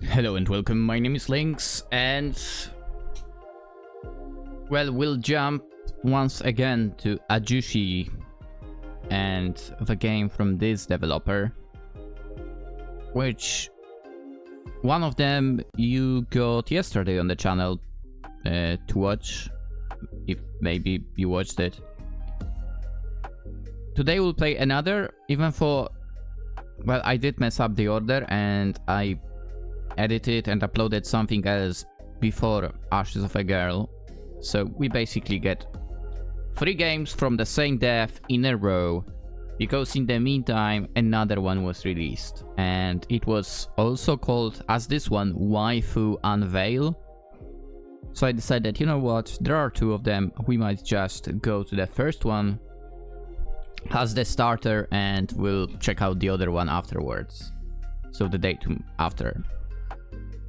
Hello and welcome, my name is Lynx, and well, we'll jump once again to AJJUSHI and the game from this developer, which one of them you got yesterday on the channel to watch, if maybe you watched it. Today we'll play another, even for, well, I did mess up the order and I edited and uploaded something else before Ashes of a Girl. So we basically get 3 games from the same dev in a row, because in the meantime another one was released. And it was also called, as this one, Waifu Unveil. So I decided, you know what, there are 2 of them, we might just go to the first one as the starter and we'll check out the other one afterwards. So the day after.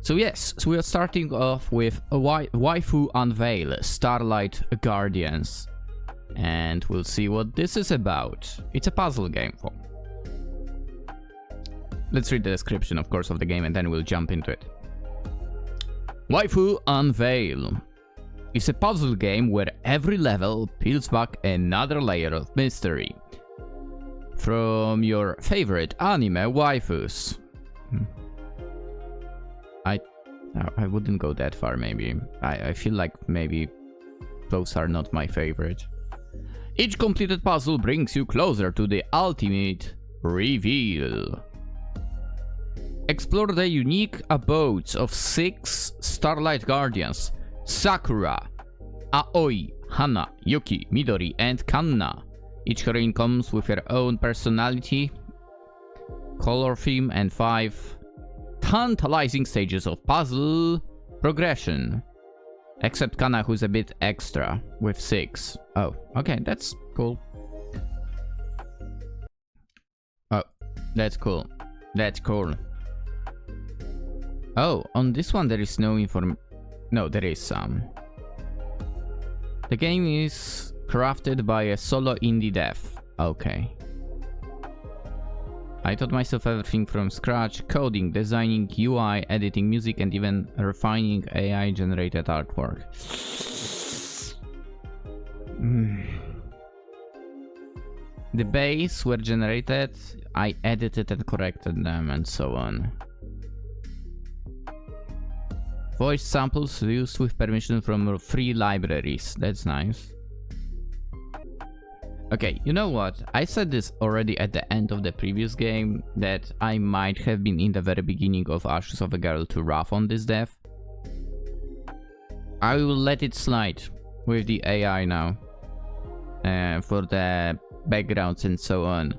So yes, so we are starting off with a Waifu Unveil, Starlight Guardians. And we'll see what this is about. It's a puzzle game. Let's read the description, of course, of the game and then we'll jump into it. Waifu Unveil is a puzzle game where every level peels back another layer of mystery. From your favorite anime waifus. I wouldn't go that far, maybe. I feel like maybe those are not my favorite. Each completed puzzle brings you closer to the ultimate reveal. Explore the unique abodes of 6 Starlight Guardians: Sakura, Aoi, Hana, Yuki, Midori, and Kanna. Each heroine comes with her own personality, color theme, and 5 tantalizing stages of puzzle progression. Except Kanna, who's a bit extra, with 6. Oh, okay, that's cool. Oh, that's cool. That's cool. Oh, on this one there is no No, there is some. The game is crafted by a solo indie dev. Okay. I taught myself everything from scratch: coding, designing, UI, editing music, and even refining AI-generated artwork. The base were generated, I edited and corrected them, and so on. Voice samples used with permission from free libraries. That's nice. Okay, you know what? I said this already at the end of the previous game, that I might have been in the very beginning of Ashes of a Girl too rough on this dev. I will let it slide with the AI now. For the backgrounds and so on.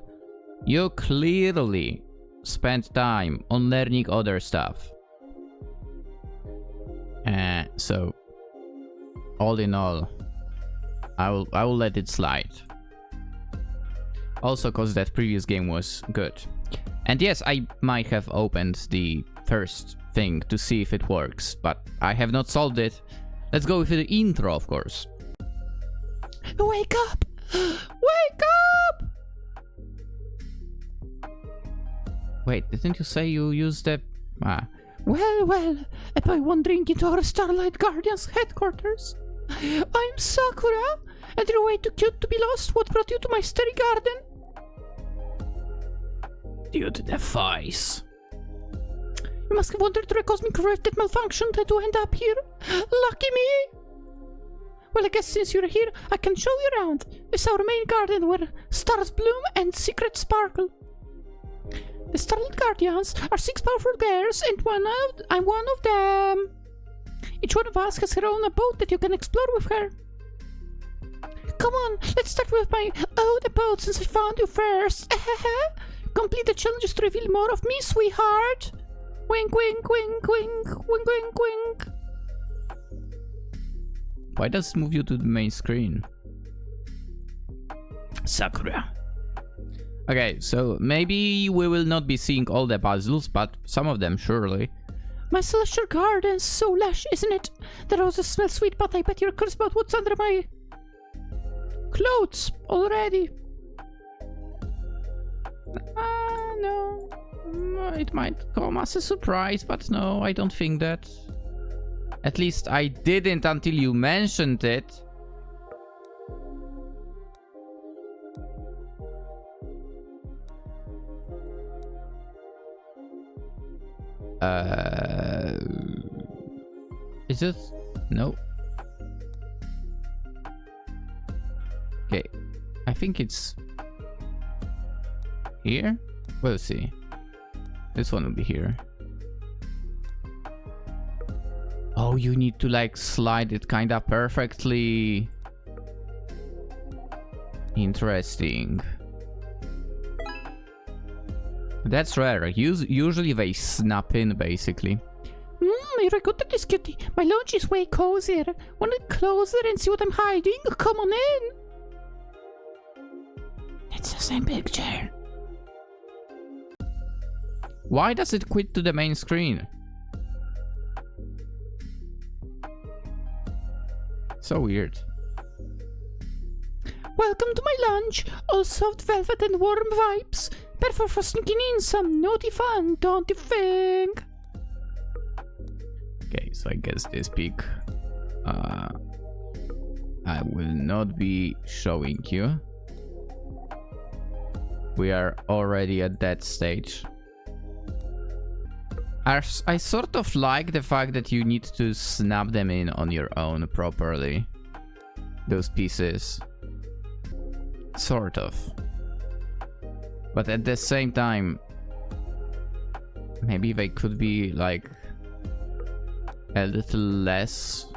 You clearly spent time on learning other stuff. So, all in all, I will let it slide. Also, cause that previous game was good. And yes, I might have opened the first thing to see if it works, but I have not solved it. Let's go with the intro, of course. Wake up! Wake up! Wait, didn't you say you used the... Well, a boy wandering into our Starlight Guardians headquarters. I'm Sakura, and you're way too cute to be lost. What brought you to my starry garden? Due to the voice. You must have wandered through a cosmic rift that malfunctioned to end up here. Lucky me! Well, I guess since you're here, I can show you around. It's our main garden where stars bloom and secrets sparkle. The Starlight Guardians are 6 powerful girls, and I'm one of them. Each one of us has her own abode that you can explore with her. Come on, let's start with my own abode since I found you first. Complete the challenges to reveal more of me, sweetheart. Wink, wink, wink, wink, wink, wink, wink. Why does it move you to the main screen? Sakura. Okay, so maybe we will not be seeing all the puzzles, but some of them surely. My celestial garden's so lush, isn't it? The roses smell sweet, but I bet you're curious about what's under my clothes already. No. It might come as a surprise, but no, I don't think that. At least I didn't until you mentioned it. Is it? No. Okay. I think it's here. We'll see. This one will be here. Oh, you need to like slide it kinda perfectly. Interesting. That's rare. Usually they snap in, basically. I got this cutie. My lunch is way cozier. Wanna closer and see what I'm hiding? Come on in. It's the same picture. Why does it quit to the main screen? So weird. Welcome to my lunch. All soft velvet and warm vibes. Perfect for sneaking in some naughty fun, don't you think? Okay, so I guess this pic I will not be showing you. We are already at that stage. I sort of like the fact that you need to snap them in on your own properly. Those pieces. Sort of. But at the same time, maybe they could be like a little less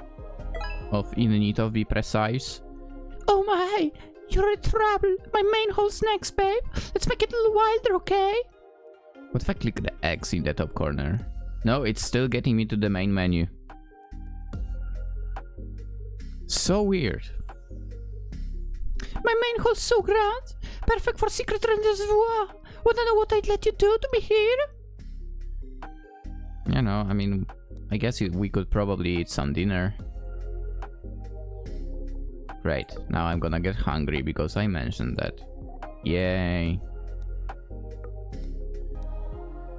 of in need of be precise. Oh my, you're in trouble. My main hole's next, babe. Let's make it a little wilder, okay? What if I click the X in the top corner? No, it's still getting me to the main menu. So weird. My main hole's so grand. Perfect for secret rendezvous. Wanna know what I'd let you do to me here? You know, I mean, I guess we could probably eat some dinner. Great, now I'm gonna get hungry because I mentioned that. Yay.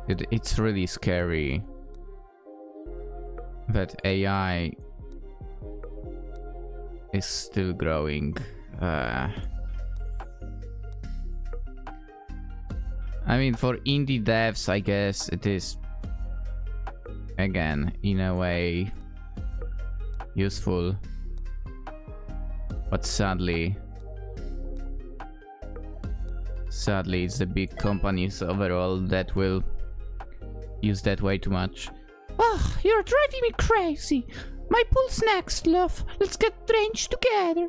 It's really scary that AI is still growing. I mean, for indie devs, I guess it is, again, in a way, useful. But sadly, it's the big companies overall that will use that way too much. Oh, you're driving me crazy. My pool's next, love. Let's get drenched together.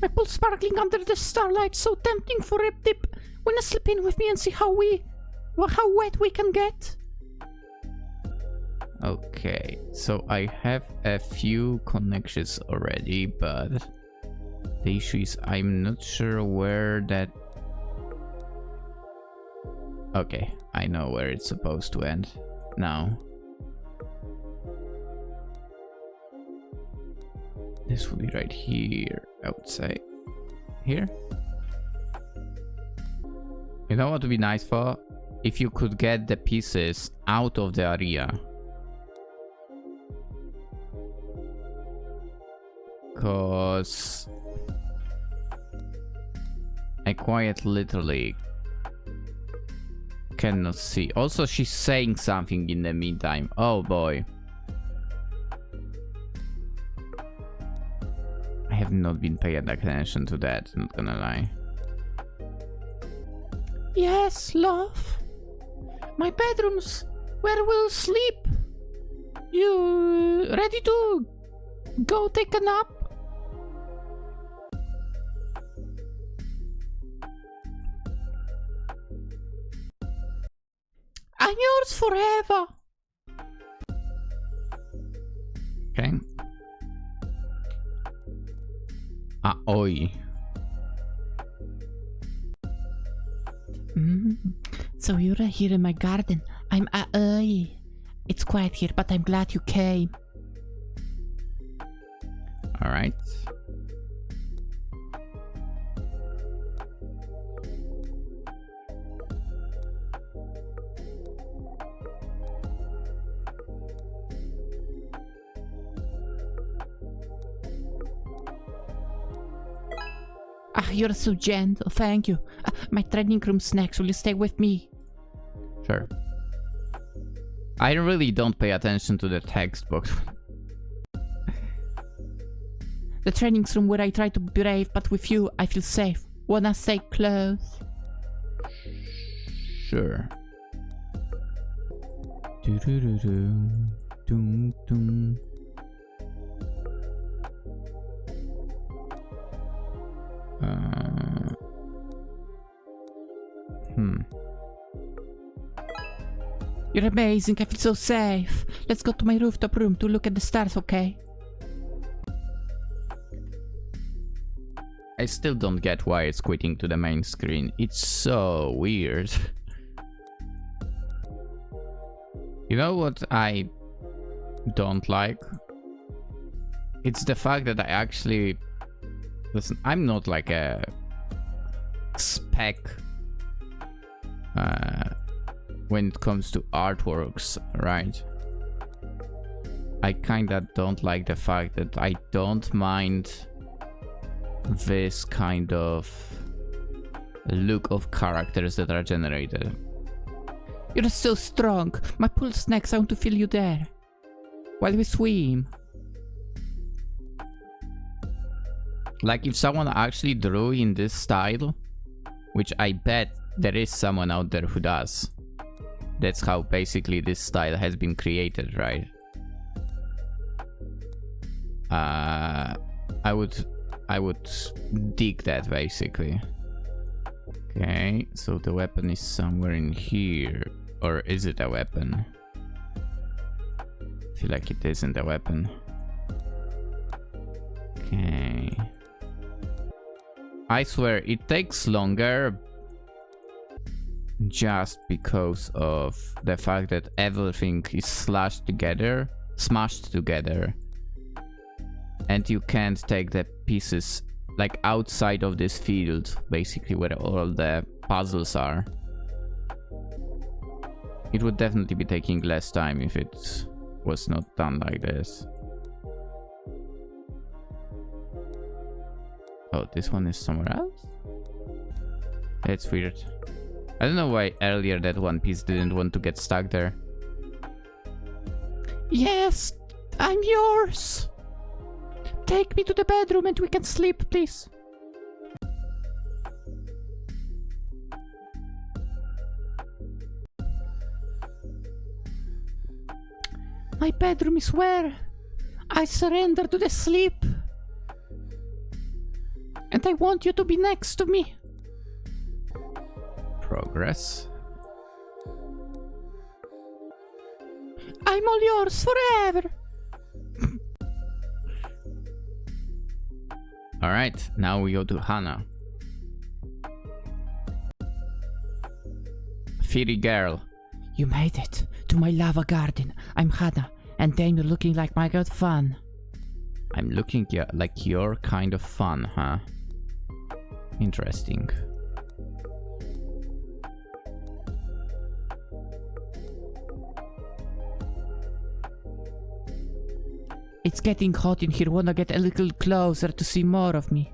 My pool's sparkling under the starlight, so tempting for a dip. Wanna slip in with me and see how wet we can get? Okay, so I have a few connections already, but the issue is I'm not sure where that... Okay, I know where it's supposed to end now. This will be right here, I would say. Here? You know what would be nice for? If you could get the pieces out of the area. Cause I quite literally cannot see. Also, she's saying something in the meantime. Oh boy. I have not been paying attention to that, not gonna lie. Yes, love. My bedroom's where we'll sleep. You ready to go take a nap? I'm yours forever. Okay. Oi. So you're here in my garden. I'm Aoi. It's quiet here, but I'm glad you came. Alright. you're so gentle. Thank you. My training room snacks. Will you stay with me? Sure. I really don't pay attention to the text box. The training room where I try to be brave, but with you, I feel safe. Wanna stay close? Sure. Dum dum. You're amazing. I feel so safe. Let's go to my rooftop room to look at the stars, okay? I still don't get why it's quitting to the main screen. It's so weird. You know what I don't like? It's the fact that I actually... Listen, I'm not like a spec when it comes to artworks, right? I kinda don't like the fact that I don't mind this kind of look of characters that are generated. You're so strong. My pulse next. I want to feel you there. While we swim. Like if someone actually drew in this style, which I bet there is someone out there who does. That's how basically this style has been created, right? I would dig that basically. Okay, so the weapon is somewhere in here. Or is it a weapon? I feel like it isn't a weapon. Okay. I swear it takes longer just because of the fact that everything is smashed together, and you can't take the pieces like outside of this field, basically where all the puzzles are. It would definitely be taking less time if it was not done like this. Oh, this one is somewhere else? That's weird. I don't know why earlier that one piece didn't want to get stuck there. Yes, I'm yours. Take me to the bedroom and we can sleep, please. My bedroom is where I surrender to the sleep. And I want you to be next to me. Progress. I'm all yours forever. Alright, now we go to Hana. Fairy girl. You made it to my lava garden. I'm Hana, and then you're looking like my good fun. I'm looking like your kind of fun, huh? Interesting. It's getting hot in here. Wanna get a little closer to see more of me?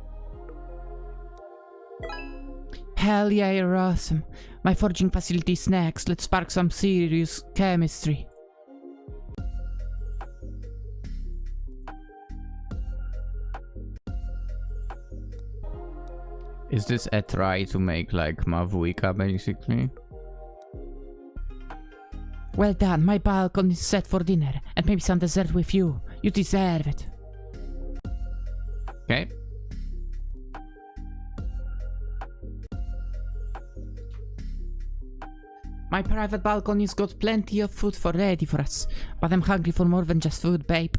Hell yeah, you're awesome. My forging facility is next. Let's spark some serious chemistry. Is this a try to make like Mavuika basically? Well done, my balcony is set for dinner, and maybe some dessert with you. You deserve it. Okay. My private balcony's got plenty of food ready for us, but I'm hungry for more than just food, babe.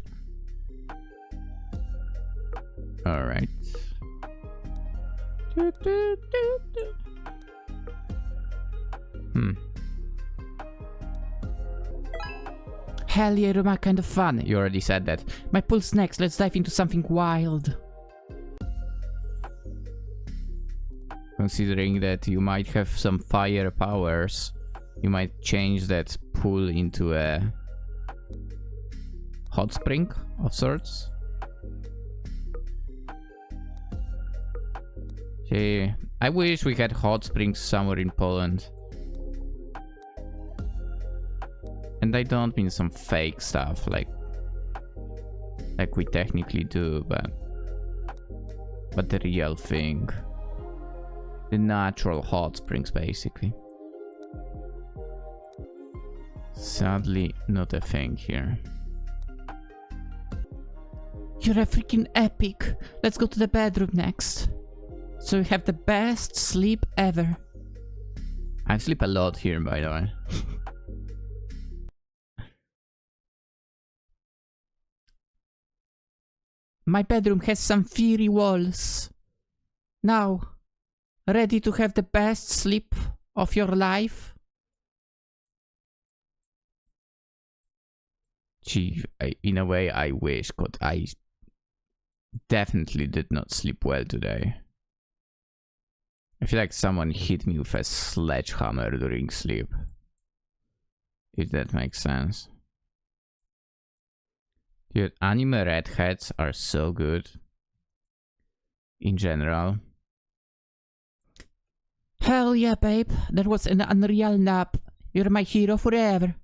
Alright. Hell yeah, you're my kind of fun. You already said that. My pulse next. Let's dive into something wild. Considering that you might have some fire powers, you might change that pool into a hot spring of sorts. Okay, I wish we had hot springs somewhere in Poland. And I don't mean some fake stuff like we technically do, but the real thing. The natural hot springs, basically. Sadly, not a thing here. You're a freaking epic. Let's go to the bedroom next. So you have the best sleep ever. I sleep a lot here, by the way. My bedroom has some fiery walls. Now, ready to have the best sleep of your life? Gee, in a way I wish, but I definitely did not sleep well today. I feel like someone hit me with a sledgehammer during sleep. If that makes sense. Dude, anime redheads are so good. In general. Hell yeah, babe. That was an unreal nap. You're my hero forever.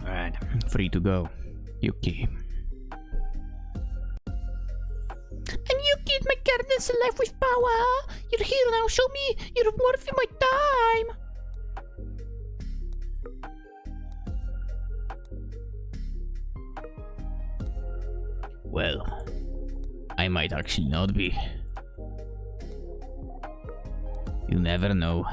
Alright, free to go. Yuki. And you kid my guardians alive with power. You're here now. Show me you're worth my time. Well, I might actually not be. You never know.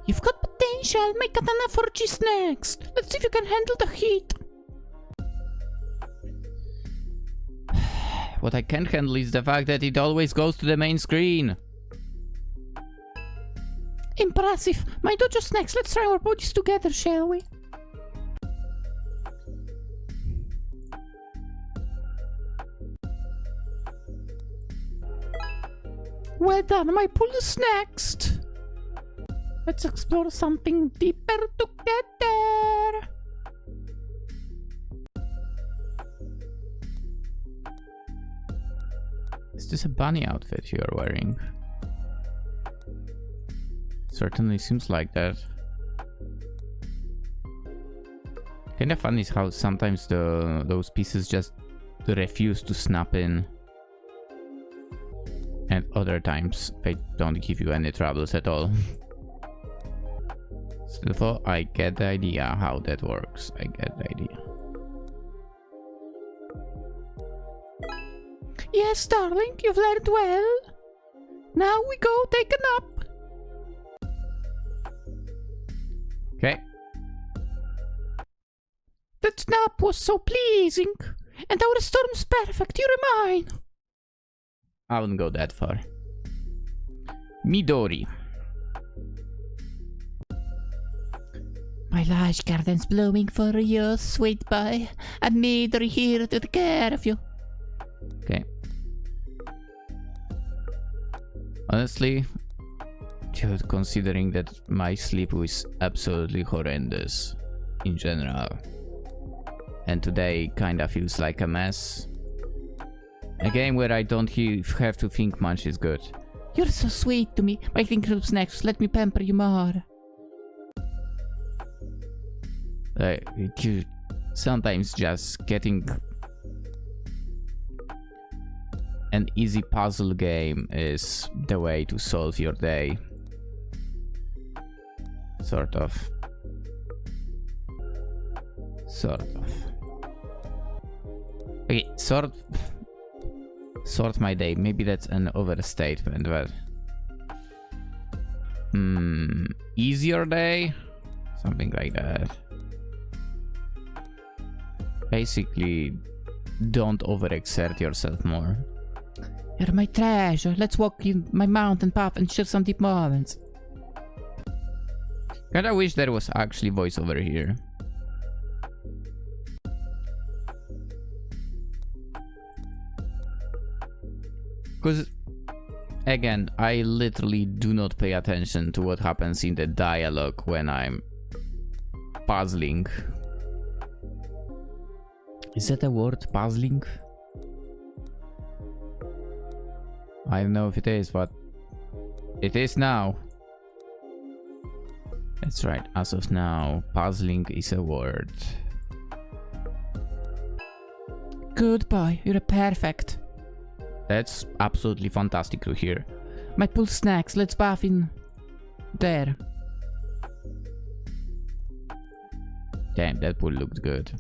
You've got potential. My katana forges next. Let's see if you can handle the heat. What I can't handle is the fact that it always goes to the main screen. Impressive. My dojo's next. Let's try our bodies together, shall we? Well done. My pool is next. Let's explore something deeper together. Is this a bunny outfit you're wearing? Certainly seems like that. Kinda funny is how sometimes those pieces just refuse to snap in. And other times they don't give you any troubles at all. So I get the idea how that works. I get the idea. Yes, darling, you've learned well. Now we go take a nap. Okay. That nap was so pleasing. And our storm's perfect. You're mine. I wouldn't go that far. Midori. My large garden's blooming for you, sweet boy. And Midori here to take care of you. Okay. Honestly, dude, considering that my sleep was absolutely horrendous in general, and today kinda feels like a mess. A game where I don't have to think much is good. You're so sweet to me. My thing group's next. Let me pamper you more. Dude, sometimes just getting an easy puzzle game is the way to solve your day. Sort of. Okay, sort my day. Maybe that's an overstatement, but easier day? Something like that. Basically, don't overexert yourself more. You're my treasure. Let's walk in my mountain path and share some deep moments. Kinda wish there was actually voiceover here. Because Again, I literally do not pay attention to what happens in the dialogue when I'm puzzling. Is that a word, puzzling? I don't know if it is, but it is now. That's right, as of now, puzzling is a word. Good boy, you're perfect. That's absolutely fantastic to hear. Might pull snacks, let's bath in there. Damn, that pool looked good.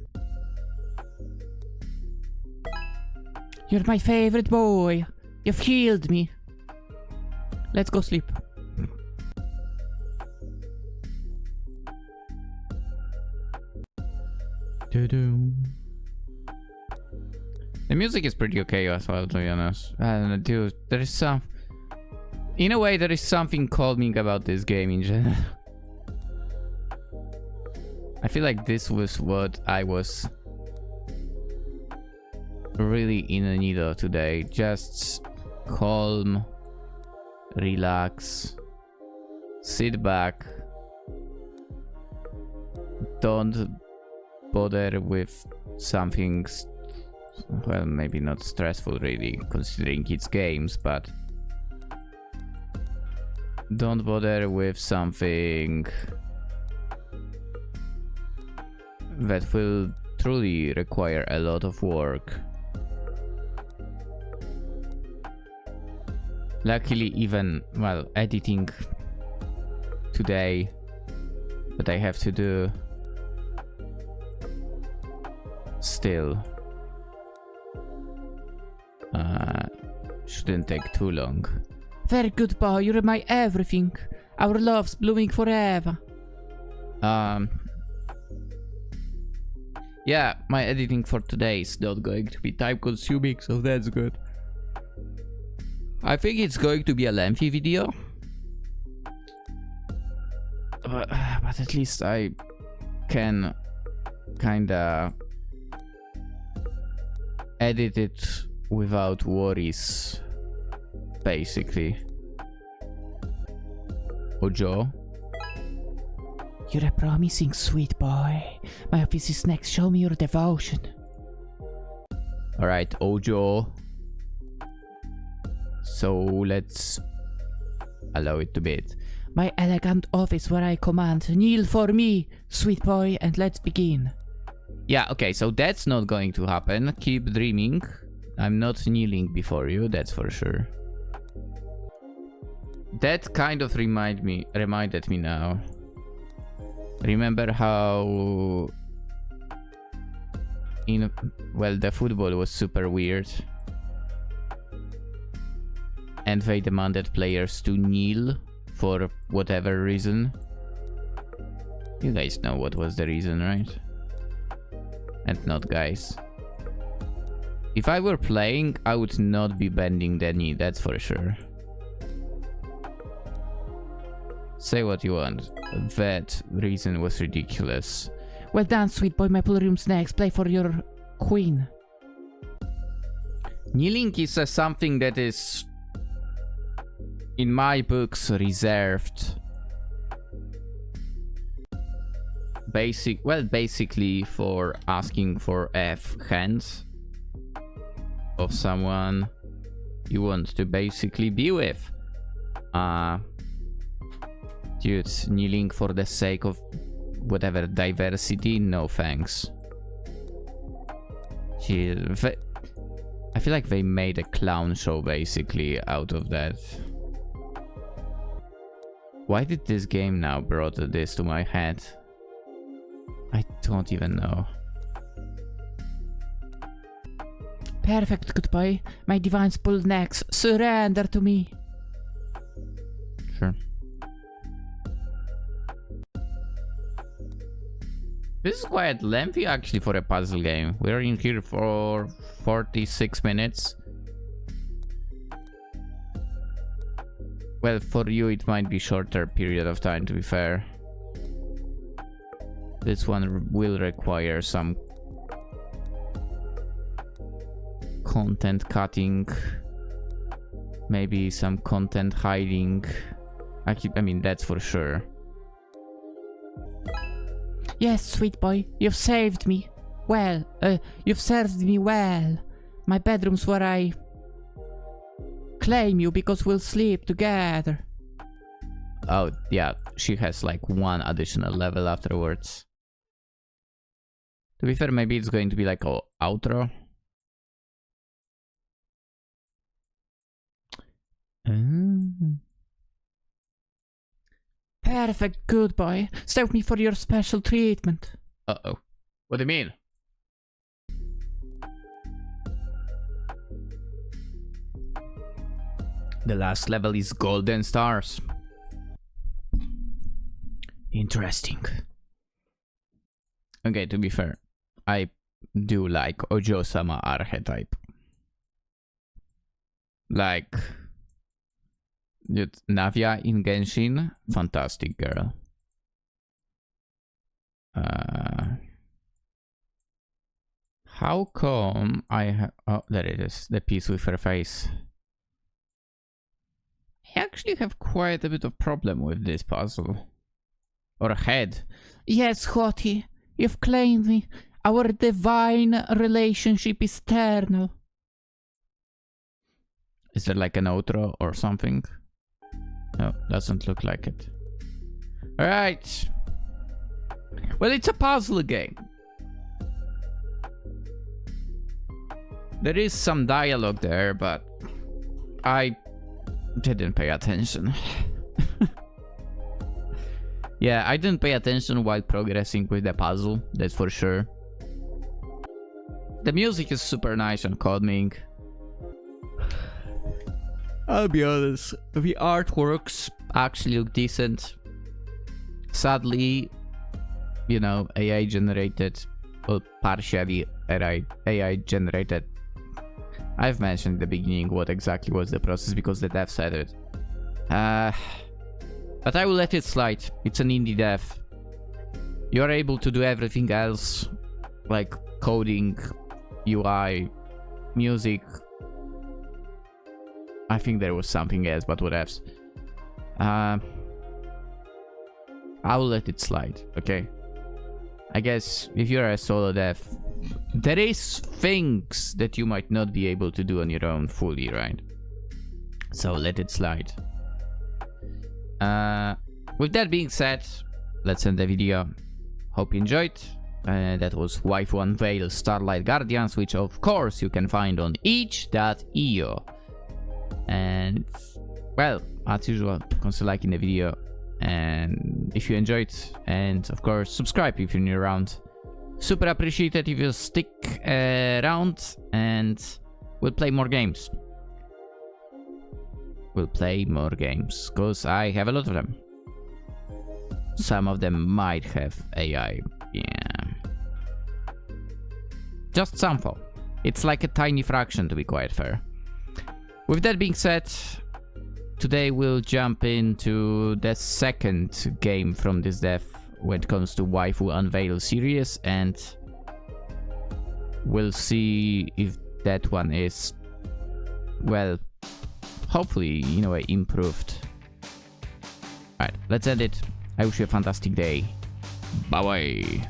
You're my favorite boy. You've healed me. Let's go sleep. The music is pretty okay as well, to be honest. Dude, there is some... In a way, there is something calming about this game in general. I feel like this was what I was really in a need of today. Just calm, relax, sit back, don't bother with something, well, maybe not stressful really, considering it's games, but don't bother with something that will truly require a lot of work. Luckily, even, well, editing today that I have to do still shouldn't take too long. Very good boy, you're my everything. Our love's blooming forever. Yeah, my editing for today is not going to be time consuming, so that's good. I think it's going to be a lengthy video, but at least I can kinda edit it without worries, basically. Ojo? You're a promising sweet boy. My office is next. Show me your devotion. Alright, Ojo. So let's allow it to be it. My elegant office where I command. Kneel for me, sweet boy, and let's begin. Yeah, okay, so that's not going to happen. Keep dreaming. I'm not kneeling before you, that's for sure. That kind of reminded me now. Remember how the football was super weird and they demanded players to kneel for whatever reason? You guys know what was the reason, right? And not guys. If I were playing, I would not be bending the knee, that's for sure. Say what you want. That reason was ridiculous. Well done, sweet boy. My pool room's next. Play for your queen. Kneeling is something that is, in my books, reserved. Basically for asking for hands of someone you want to basically be with. Dude, kneeling for the sake of whatever diversity, no thanks. I feel like they made a clown show basically out of that. Why did this game now brought this to my head? I don't even know. Perfect, good boy. My divine's pulled next. Surrender to me. Sure. This is quite lengthy actually for a puzzle game. We're in here for 46 minutes. Well, for you it might be shorter period of time, to be fair. This one will require some content cutting. Maybe some content hiding. I mean, that's for sure. Yes, sweet boy, you've saved me. Well, you've served me well. My bedroom's where I claim you because we'll sleep together. Oh, yeah, she has like one additional level afterwards. To be fair, maybe it's going to be like an outro. Perfect, good boy. Stay with me for your special treatment. Uh-oh. What do you mean? The last level is golden stars. Interesting. Okay, to be fair, I do like Ojo-sama archetype. Like Navia in Genshin, fantastic girl. How come I have... Oh, there it is, the piece with her face. I actually have quite a bit of problem with this puzzle. Or head. Yes, Hottie, you've claimed me. Our divine relationship is eternal. Is there like an outro or something? No, doesn't look like it. Alright. Well, it's a puzzle game. There is some dialogue there, but I didn't pay attention. Yeah, I didn't pay attention while progressing with the puzzle, that's for sure. The music is super nice and calming. I'll be honest, the artworks actually look decent. Sadly, you know, AI generated, well, partially AI generated. I've mentioned in the beginning what exactly was the process because the dev said it. But I will let it slide. It's an indie dev. You're able to do everything else, like coding, UI, music. I think there was something else, but what else? I will let it slide, okay? I guess if you're a solo dev, there is things that you might not be able to do on your own fully, right? So let it slide. With that being said, let's end the video. Hope you enjoyed. That was Waifu Unveil Starlight Guardians, which of course you can find on itch.io. And well, as usual, consider liking the video, and if you enjoyed, and of course subscribe if you're new around. Super appreciated if you stick around, and we'll play more games. We'll play more games, because I have a lot of them. Some of them might have AI, yeah. Just some though. It's like a tiny fraction, to be quite fair. With that being said, today we'll jump into the second game from this dev when it comes to Waifu Unveil series, and we'll see if that one is, well, hopefully, in a way, improved. Alright, let's end it. I wish you a fantastic day. Bye bye.